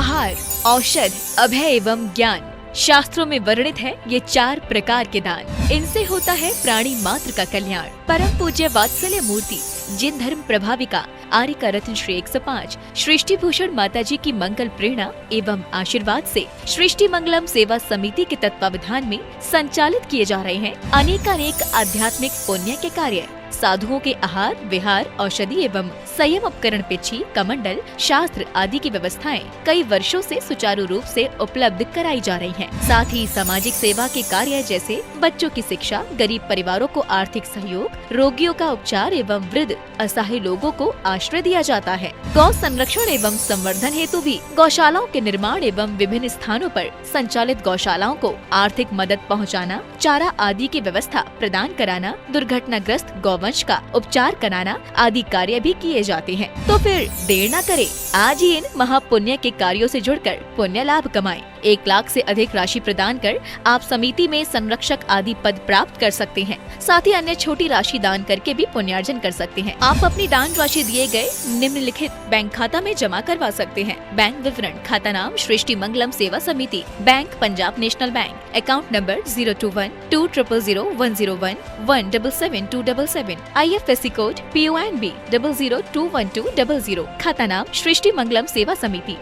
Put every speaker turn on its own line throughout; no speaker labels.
आहार, औषध, अभय एवं ज्ञान। शास्त्रों में वर्णित है ये 4 प्रकार के दान। इनसे होता है प्राणी मात्र का कल्याण। परम पूज्य वात्सल्य मूर्ति जिन धर्म प्रभाविका आर्य रत्न श्री 105 सृष्टि भूषण माता जी की मंगल प्रेरणा एवं आशीर्वाद से सृष्टि मंगलम सेवा समिति के तत्वावधान में संचालित किए जा रहे हैं अनेकानेक आध्यात्मिक पुण्य के कार्य। साधुओं के आहार, विहार, औषधि एवं संयम उपकरण, पिछी, कमंडल, शास्त्र आदि की व्यवस्थाएं कई वर्षों से सुचारू रूप से उपलब्ध कराई जा रही हैं। साथ ही सामाजिक सेवा के कार्य जैसे बच्चों की शिक्षा, गरीब परिवारों को आर्थिक सहयोग, रोगियों का उपचार एवं वृद्ध असहाय लोगों को आश्रय दिया जाता है। गौ संरक्षण एवं संवर्धन हेतु भी गौशालाओं के निर्माण एवं विभिन्न स्थानों पर संचालित गौशालाओं को आर्थिक मदद पहुँचाना, चारा आदि की व्यवस्था प्रदान कराना, दुर्घटनाग्रस्त गौवंश का उपचार कराना आदि कार्य भी किए जाते हैं। तो फिर देर न करें, आज ही इन महापुण्य के कार्यों से जुड़कर पुण्य लाभ कमाएं। 1 लाख से अधिक राशि प्रदान कर आप समिति में संरक्षक आदि पद प्राप्त कर सकते हैं। साथ ही अन्य छोटी राशि दान करके भी पुण्यार्जन कर सकते हैं। आप अपनी दान राशि दिए गए निम्नलिखित बैंक खाता में जमा करवा सकते हैं। बैंक विवरण: खाता नाम Srishti Mangalam Seva Samiti, bank Punjab national bank, account number 021-2000-101-177-277, IFSC code PONB 0021200, खाता नाम Srishti Mangalam Seva Samiti,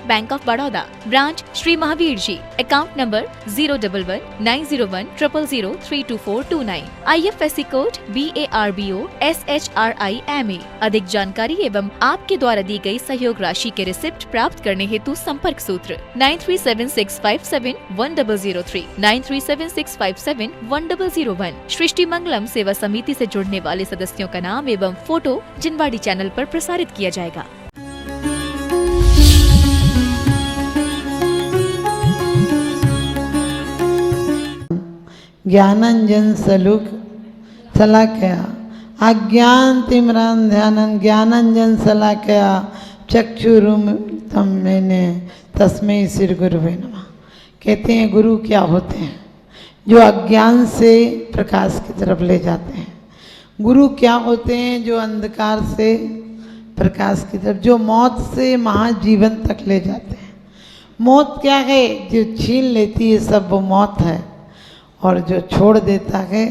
bank of Baroda, branch Shri Mahavir ji, account number 011-901-000-32429, IFSC code BARBO SHRIMA। अधिक जानकारी एवं आपके द्वारा दी गई सहयोग राशि के रिसिप्ट प्राप्त करने हेतु संपर्क सूत्र 9376571003, 9376571001। सृष्टि मंगलम सेवा समिति से जुड़ने वाले सदस्यों का नाम एवं फोटो जिनवाड़ी चैनल पर प्रसारित किया जाएगा।
ज्ञानंजन सलूक सलाकया अज्ञान तिम्रान ध्यानन ज्ञानंजन सलाकया चक्षुरुमिलितं येन तस्मै श्री गुरुवे नमः। कहते हैं गुरु क्या होते हैं? जो अज्ञान से प्रकाश की तरफ ले जाते हैं। गुरु क्या होते हैं? जो अंधकार से प्रकाश की तरफ, जो मौत से महाजीवन तक ले जाते हैं। मौत क्या है? जो छीन लेती है सब वो मौत है, और जो छोड़ देता है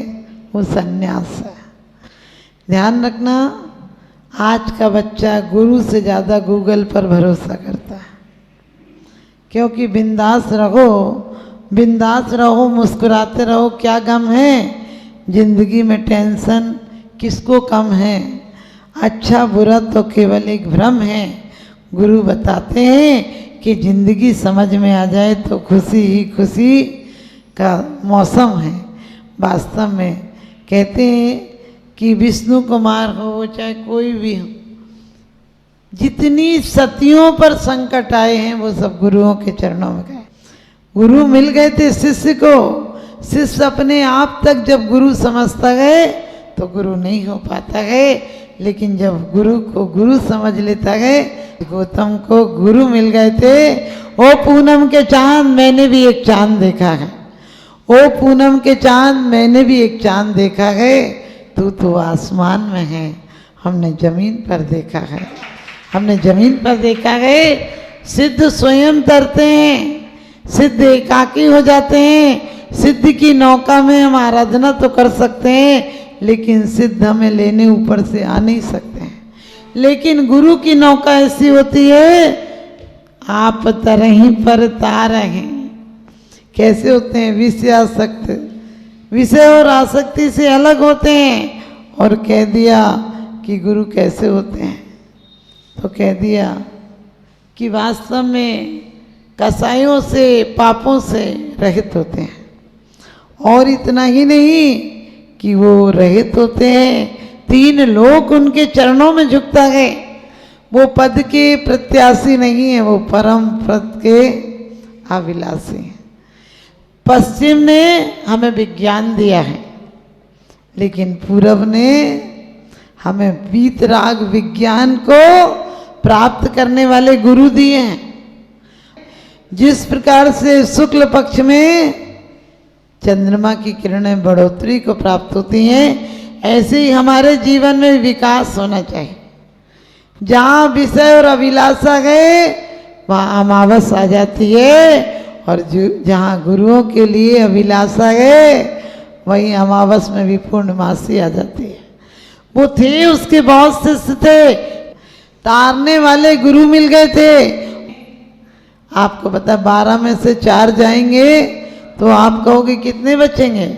वो संन्यास है। ध्यान रखना, आज का बच्चा गुरु से ज़्यादा गूगल पर भरोसा करता है। क्योंकि बिंदास रहो, मुस्कुराते रहो। क्या गम है जिंदगी में? टेंशन किसको कम है? अच्छा बुरा तो केवल एक भ्रम है। गुरु बताते हैं कि जिंदगी समझ में आ जाए तो खुशी ही खुशी का मौसम है। वास्तव में कहते हैं कि विष्णु कुमार हो चाहे कोई भी हो, जितनी सतियों पर संकट आए हैं वो सब गुरुओं के चरणों में गए। गुरु मिल गए थे शिष्य को। शिष्य अपने आप तक जब गुरु समझता है तो गुरु नहीं हो पाता है, लेकिन जब गुरु को गुरु समझ लेता है। गौतम को गुरु मिल गए थे। ओ पूनम के चांद, मैंने भी एक चांद देखा है। ओ पूनम के चांद, मैंने भी एक चांद देखा है। तू तो आसमान में है, हमने जमीन पर देखा है। हमने जमीन पर देखा है। सिद्ध स्वयं तरते हैं, सिद्ध एकाकी हो जाते हैं। सिद्ध की नौका में हम आराधना तो कर सकते हैं, लेकिन सिद्ध हमें लेने ऊपर से आ नहीं सकते हैं। लेकिन गुरु की नौका ऐसी होती है, आप तरहीं पर तार हैं। कैसे होते हैं? विषय आसक्त, विषय और आसक्ति से अलग होते हैं। और कह दिया कि गुरु कैसे होते हैं, तो कह दिया कि वास्तव में कसायों से, पापों से रहित होते हैं। और इतना ही नहीं कि वो रहित होते हैं, 3 लोक उनके चरणों में झुकता है। वो पद के प्रत्याशी नहीं है, वो परम पद के अभिलाषी हैं। पश्चिम ने हमें विज्ञान दिया है, लेकिन पूरब ने हमें वीतराग विज्ञान को प्राप्त करने वाले गुरु दिए हैं। जिस प्रकार से शुक्ल पक्ष में चंद्रमा की किरणें बढ़ोतरी को प्राप्त होती हैं, ऐसे ही हमारे जीवन में विकास होना चाहिए। जहाँ विषय और अभिलाषा है वहाँ अमावस आ जाती है। और जहाँ गुरुओं के लिए अभिलाषा है वहीं अमावस में भी पूर्णमासी आ जाती है। वो थे, उसके बहुत शिष्य थे, तारने वाले गुरु मिल गए थे। आपको पता 12 में से 4 जाएंगे तो आप कहोगे कितने बचेंगे?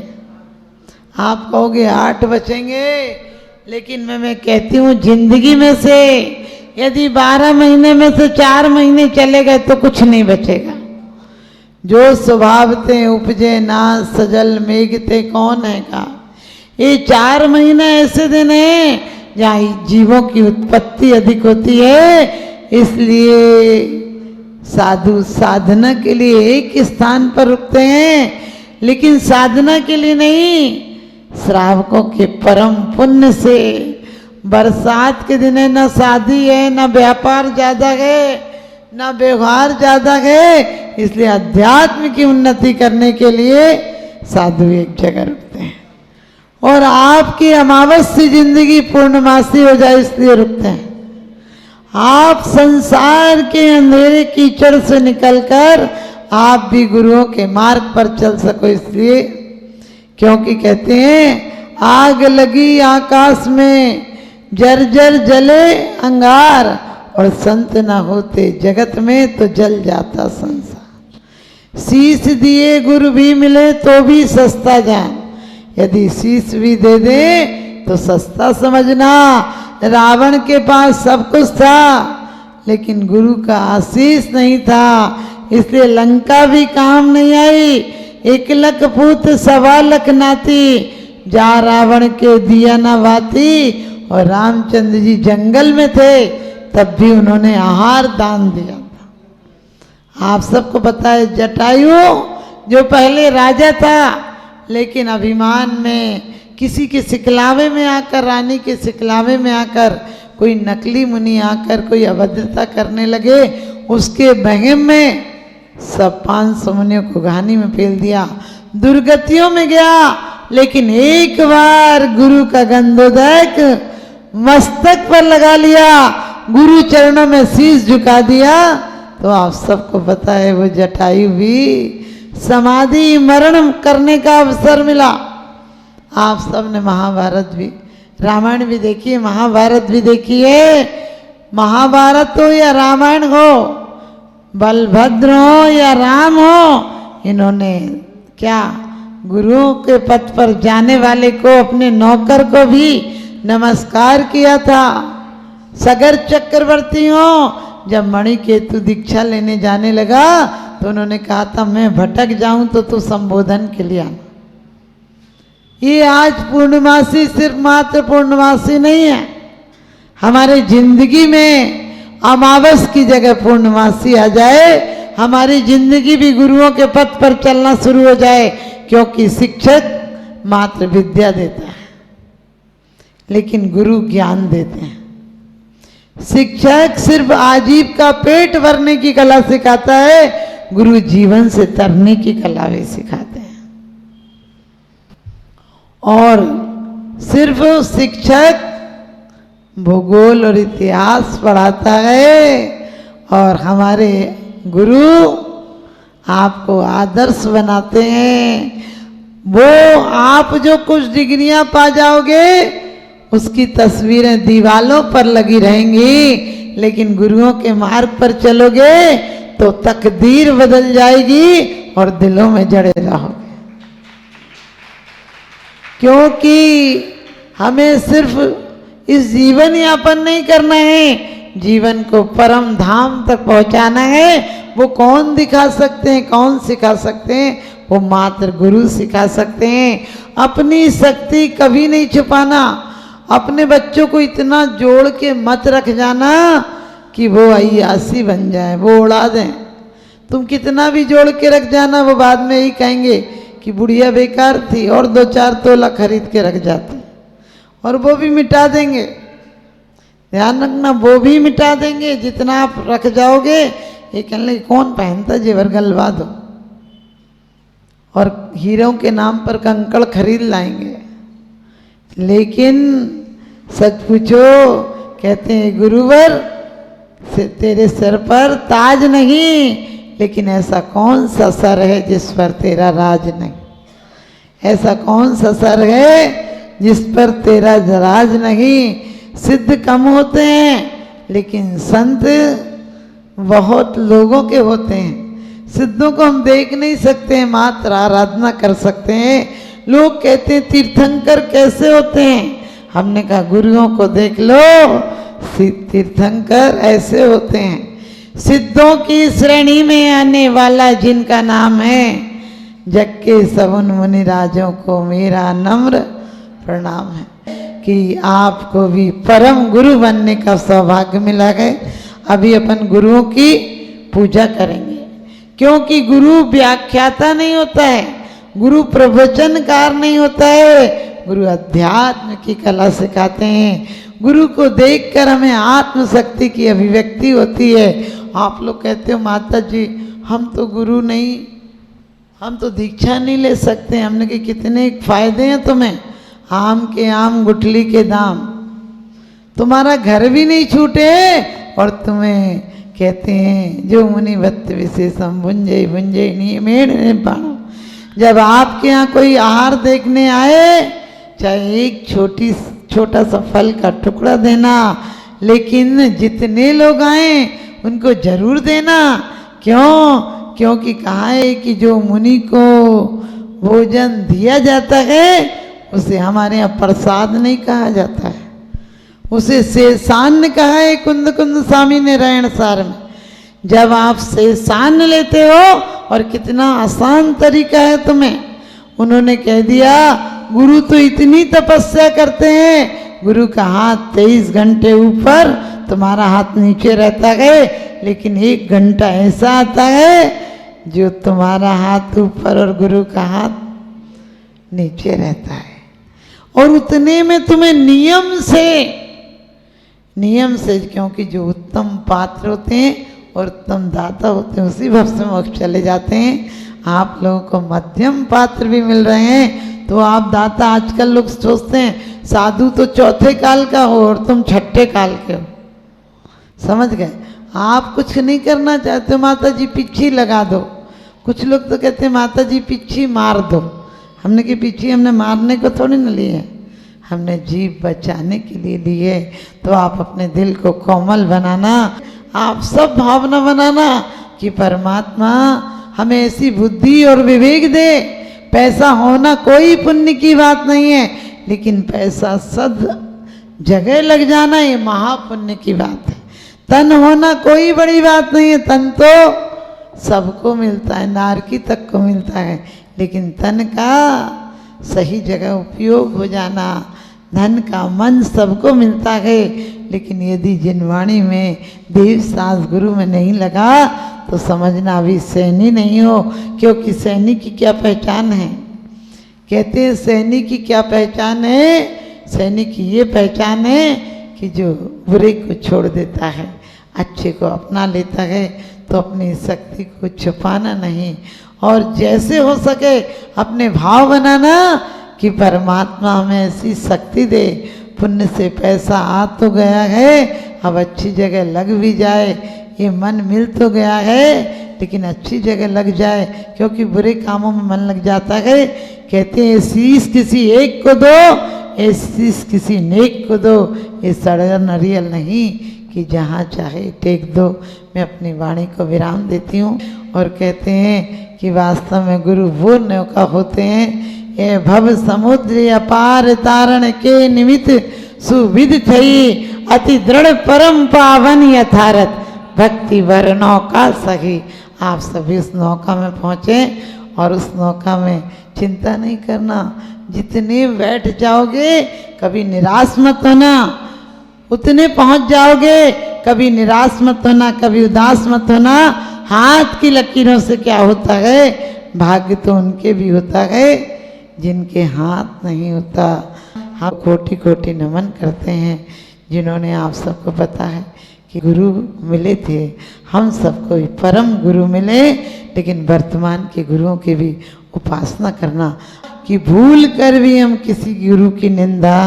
आप कहोगे 8 बचेंगे। लेकिन मैं कहती हूँ जिंदगी में से यदि 12 महीने में से 4 महीने चले गए तो कुछ नहीं बचेगा। जो स्वभावते उपजे ना सजल मेघते कौन है का। ये 4 महीने ऐसे दिन हैं जहाँ जीवों की उत्पत्ति अधिक होती है। इसलिए साधु साधना के लिए एक स्थान पर रुकते हैं, लेकिन साधना के लिए नहीं। श्रावकों के परम पुण्य से बरसात के दिन है, न शादी है, न व्यापार ज्यादा है, न व्यवहार ज्यादा है। इसलिए अध्यात्म की उन्नति करने के लिए साधु एक जगह रुकते हैं। और आपकी अमावस्या जिंदगी पूर्णमासी हो जाए इसलिए रुकते हैं। आप संसार के अंधेरे कीचड़ से निकलकर आप भी गुरुओं के मार्ग पर चल सको इसलिए। क्योंकि कहते हैं आग लगी आकाश में जर्जर जले अंगार, और संत ना होते जगत में तो जल जाता संसार। शीश दिए गुरु भी मिले तो भी सस्ता जान, यदि शीश भी दे दे तो सस्ता समझना। रावण के पास सब कुछ था लेकिन गुरु का आशीष नहीं था, इसलिए लंका भी काम नहीं आई। 1 लाख पूत 1.25 लाख नाती, जा रावण के दिया न वाती। और रामचंद्र जी जंगल में थे तब भी उन्होंने आहार दान दिया था। आप सबको पता है जटायु जो पहले राजा था लेकिन अभिमान में किसी के सिकलावे में आकर, रानी के सिकलावे में आकर कोई नकली मुनि आकर कोई अभद्रता करने लगे। उसके बहम में सब 500 मुनियों को घानी में फेल दिया, दुर्गतियों में गया। लेकिन एक बार गुरु का गंधोदक मस्तक पर लगा लिया, गुरु चरणों में शीश झुका दिया, तो आप सबको पता है वो जटायु भी समाधि मरण करने का अवसर मिला। आप सब ने महाभारत भी, रामायण भी देखिए, महाभारत भी देखिए। महाभारत हो या रामायण हो, बलभद्र हो या राम हो, इन्होंने क्या गुरुओं के पथ पर जाने वाले को, अपने नौकर को भी नमस्कार किया था। सगर चक्रवर्ती हो जब मणिकेतु दीक्षा लेने जाने लगा तो उन्होंने कहा था मैं भटक जाऊं तो तू संबोधन के लिए आना। ये आज पूर्णमासी सिर्फ मात्र पूर्णमासी नहीं है, हमारे जिंदगी में अमावस की जगह पूर्णमासी आ जाए, हमारी जिंदगी भी गुरुओं के पथ पर चलना शुरू हो जाए। क्योंकि शिक्षक मात्र विद्या देता है लेकिन गुरु ज्ञान देते हैं। शिक्षक सिर्फ आजीविका पेट भरने की कला सिखाता है, गुरु जीवन से तरने की कला भी सिखाते हैं। और सिर्फ शिक्षक भूगोल और इतिहास पढ़ाता है और हमारे गुरु आपको आदर्श बनाते हैं। वो आप जो कुछ डिग्रियां पा जाओगे उसकी तस्वीरें दीवालों पर लगी रहेंगी, लेकिन गुरुओं के मार्ग पर चलोगे तो तकदीर बदल जाएगी और दिलों में जड़े रहोगे। क्योंकि हमें सिर्फ इस जीवन यापन नहीं करना है, जीवन को परम धाम तक पहुंचाना है। वो कौन दिखा सकते हैं, कौन सिखा सकते हैं? वो मात्र गुरु सिखा सकते हैं। अपनी शक्ति कभी नहीं छुपाना, अपने बच्चों को इतना जोड़ के मत रख जाना कि वो अय्यासी बन जाए, वो उड़ा दें। तुम कितना भी जोड़ के रख जाना, वो बाद में यही कहेंगे कि बुढ़िया बेकार थी, और 2-4 तोला खरीद के रख जाते, और वो भी मिटा देंगे। ध्यान रखना, वो भी मिटा देंगे। जितना आप रख जाओगे ये कहने लगे कौन पहनता, जेवर गलवा दो, और हीरों के नाम पर कंकड़ खरीद लाएंगे। लेकिन सच पूछो, कहते हैं गुरुवर तेरे सिर पर ताज नहीं, लेकिन ऐसा कौन सा सर है जिस पर तेरा राज नहीं? ऐसा कौन सा सर है जिस पर तेरा राज नहीं? सिद्ध कम होते हैं, लेकिन संत बहुत लोगों के होते हैं। सिद्धों को हम देख नहीं सकते हैं, मात्र आराधना कर सकते हैं। लोग कहते हैं तीर्थंकर कैसे होते हैं? हमने कहा गुरुओं को देख लो, तीर्थंकर ऐसे होते हैं। सिद्धों की श्रेणी में आने वाला जिनका नाम है, जग के सवन मुनि राजों को मेरा नम्र प्रणाम है। कि आपको भी परम गुरु बनने का सौभाग्य मिला है। अभी अपन गुरुओं की पूजा करेंगे, क्योंकि गुरु व्याख्याता नहीं होता है, गुरु प्रवचनकार नहीं होता है, गुरु अध्यात्म की कला सिखाते हैं। गुरु को देखकर हमें आत्मशक्ति की अभिव्यक्ति होती है। आप लोग कहते हो माता जी हम तो गुरु नहीं, हम तो दीक्षा नहीं ले सकते। हमने कहा कितने फायदे हैं तुम्हें, आम के आम गुठली के दाम, तुम्हारा घर भी नहीं छूटे और तुम्हें कहते हैं जो मुनि भक्त विशेषम भुंजय भुंजय नियमेण निपाणो। जब आपके यहाँ कोई आहार देखने आए, चाहे एक छोटा सा फल का टुकड़ा देना, लेकिन जितने लोग आए उनको जरूर देना। क्यों? क्योंकि कहा है कि जो मुनि को भोजन दिया जाता है उसे हमारे यहाँ प्रसाद नहीं कहा जाता है, उसे शेषान्न कहा है कुंद कुंद स्वामी नारायण सार में। जब आप शेषान्न लेते हो, और कितना आसान तरीका है तुम्हें, उन्होंने कह दिया गुरु तो इतनी तपस्या करते हैं, गुरु का हाथ 23 घंटे ऊपर, तुम्हारा हाथ नीचे रहता है, लेकिन 1 घंटा ऐसा आता है जो तुम्हारा हाथ ऊपर और गुरु का हाथ नीचे रहता है। और उतने में तुम्हें नियम से, क्योंकि जो उत्तम पात्र होते हैं और उत्तम दाता होते हैं उसी भव मोक्ष चले जाते हैं। आप लोगों को मध्यम पात्र भी मिल रहे हैं, तो आप दाता। आजकल लोग सोचते हैं साधु तो 4थे काल का हो और तुम 6ठे काल के हो, समझ गए? आप कुछ नहीं करना चाहते हो, माता जी पिच्छी लगा दो। कुछ लोग तो कहते हैं माता जी पिच्छी मार दो। हमने की पिच्छी हमने मारने को थोड़ी ना ली है, हमने जीव बचाने के लिए ली है। तो आप अपने दिल को कोमल बनाना, आप सब भावना बनाना कि परमात्मा हमें ऐसी बुद्धि और विवेक दे। पैसा होना कोई पुण्य की बात नहीं है, लेकिन पैसा सद जगह लग जाना ये महापुण्य की बात है। तन होना कोई बड़ी बात नहीं है, तन तो सबको मिलता है, नारकी तक को मिलता है, लेकिन तन का सही जगह उपयोग हो जाना, धन का मन सबको मिलता है, लेकिन यदि जिनवाणी में देव सास गुरु में नहीं लगा तो समझना अभी सैनी नहीं हो। क्योंकि सैनिक की क्या पहचान है? कहते हैं सैनिक की क्या पहचान है? सैनिक की ये पहचान है कि जो बुरे को छोड़ देता है, अच्छे को अपना लेता है, तो अपनी शक्ति को छुपाना नहीं, और जैसे हो सके अपने भाव बनाना कि परमात्मा हमें ऐसी शक्ति दे। पुण्य से पैसा आ तो गया है, अब अच्छी जगह लग भी जाए, ये मन मिल तो गया है, लेकिन अच्छी जगह लग जाए, क्योंकि बुरे कामों में मन लग जाता है। कहते हैं शीश किसी एक को दो, ये शीश किसी नेक को दो, ये सड़र नरियल नहीं कि जहाँ चाहे टेक दो। मैं अपनी वाणी को विराम देती हूँ और कहते हैं कि वास्तव में गुरु वो नौका होते हैं, ये भव समुद्र अपार तारण के निमित्त सुविध थई, अति दृढ़ परम पावन यथारथ भक्ति वर नौका सही। आप सभी उस नौका में पहुँचे, और उस नौका में चिंता नहीं करना, जितने बैठ जाओगे कभी निराश मत होना, उतने पहुँच जाओगे, कभी निराश मत होना, कभी उदास मत होना। हाथ की लकीरों से क्या होता है? भाग्य तो उनके भी होता है जिनके हाथ नहीं होता। हम कोटि कोटि नमन करते हैं जिन्होंने आप सबको पता है कि गुरु मिले थे, हम सबको भी परम गुरु मिले, लेकिन वर्तमान के गुरुओं की भी उपासना करना कि भूल कर भी हम किसी गुरु की निंदा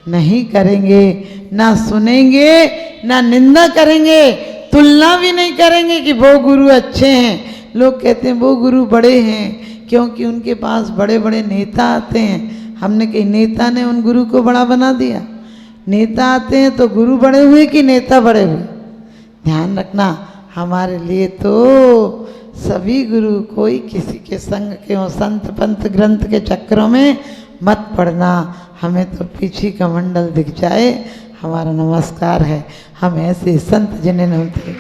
नहीं करेंगे, ना सुनेंगे, ना निंदा करेंगे, तुलना भी नहीं करेंगे कि वो गुरु अच्छे हैं। लोग कहते हैं वो गुरु बड़े हैं क्योंकि उनके पास बड़े बड़े नेता आते हैं। हमने कही नेता ने उन गुरु को बड़ा बना दिया। नेता आते हैं तो गुरु बड़े हुए कि नेता बड़े हुए? ध्यान रखना, हमारे लिए तो सभी गुरु, कोई किसी के संग के हो, संत पंत ग्रंथ के चक्रों में मत पड़ना। हमें तो पीछे का मंडल दिख जाए हमारा नमस्कार है। हम ऐसे संत जिन्हें नमते,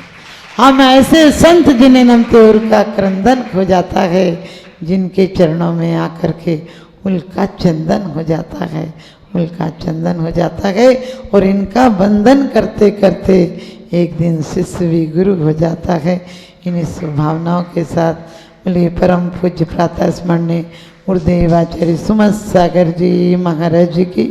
हम ऐसे संत जिन्हें नमते उनका क्रंदन हो जाता है, जिनके चरणों में आकर के उनका चंदन हो जाता है, उनका चंदन हो जाता है। और इनका बंधन करते करते एक दिन शिष्य भी गुरु हो जाता है। इन्हीं शुभभावनाओं के साथ बोलिए परम पूज्य प्रातः स्मरणीय गुरुदेवाचार्य सुमत सागर जी महाराज की।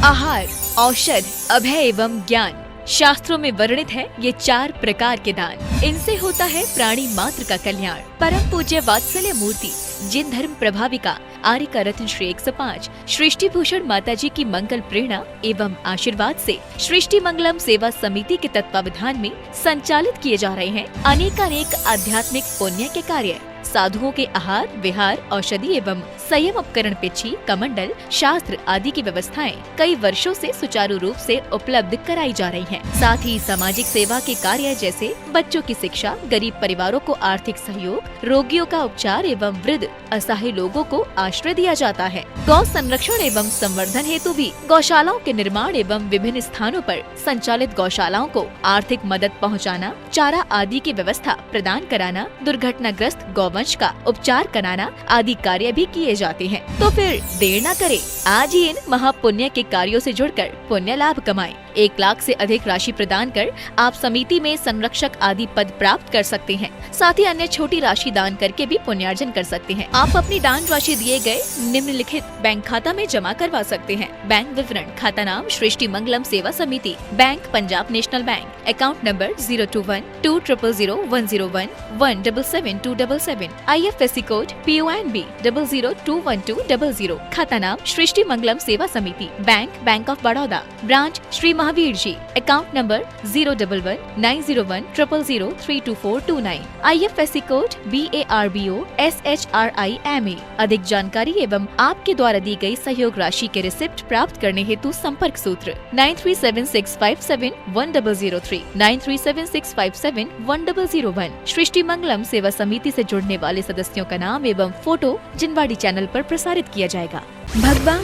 आहार, औषध, अभय एवं ज्ञान शास्त्रों में वर्णित है ये 4 प्रकार के दान। इनसे होता है प्राणी मात्र का कल्याण। परम पूज्य वात्सल्य मूर्ति जिन धर्म प्रभाविका आर्य का रत्न श्री 105 सृष्टि भूषण माता जी की मंगल प्रेरणा एवं आशीर्वाद से सृष्टि मंगलम सेवा समिति के तत्वावधान में संचालित किए जा रहे हैं अनेकानेक आध्यात्मिक पुण्य के कार्य। साधुओं के आहार, विहार, औषधि एवं संयम उपकरण, पिछी, कमंडल, शास्त्र आदि की व्यवस्थाएं कई वर्षों से सुचारू रूप से उपलब्ध कराई जा रही हैं। साथ ही सामाजिक सेवा के कार्य जैसे बच्चों की शिक्षा, गरीब परिवारों को आर्थिक सहयोग, रोगियों का उपचार एवं वृद्ध असहाय लोगों को आश्रय दिया जाता है। गौ संरक्षण एवं संवर्धन हेतु भी गौशालाओं के निर्माण एवं विभिन्न स्थानों पर संचालित गौशालाओं को आर्थिक मदद पहुँचाना, चारा आदि की व्यवस्था प्रदान कराना, दुर्घटनाग्रस्त गौवंश का उपचार कराना आदि कार्य भी किए जाते हैं। तो फिर देर न करें, आज ही इन महापुण्य के कार्यों से जुड़कर पुण्य लाभ कमाएं। 1 लाख से अधिक राशि प्रदान कर आप समिति में संरक्षक आदि पद प्राप्त कर सकते हैं। साथ ही अन्य छोटी राशि दान करके भी पुण्यार्जन कर सकते हैं। आप अपनी दान राशि दिए गए निम्नलिखित बैंक खाता में जमा करवा सकते हैं। बैंक विवरण: खाता नाम Srishti Mangalam Seva Samiti, bank Punjab national bank, account number 021200101777277, IFSC code PONB 0021200, खाता नाम Srishti Mangalam Seva Samiti, bank of Baroda, branch Shri Mahavir ji, account number 011901000032429, IFSC code BARBO SHRIMA। अधिक जानकारी एवं आपके द्वारा दी गई सहयोग राशि के रिसिप्ट प्राप्त करने हेतु संपर्क सूत्र 9376571003, 9376571001। सृष्टि मंगलम सेवा समिति से जुड़ने वाले सदस्यों का नाम एवं फोटो जिनवाड़ी चैनल पर प्रसारित किया जाएगा। भगवान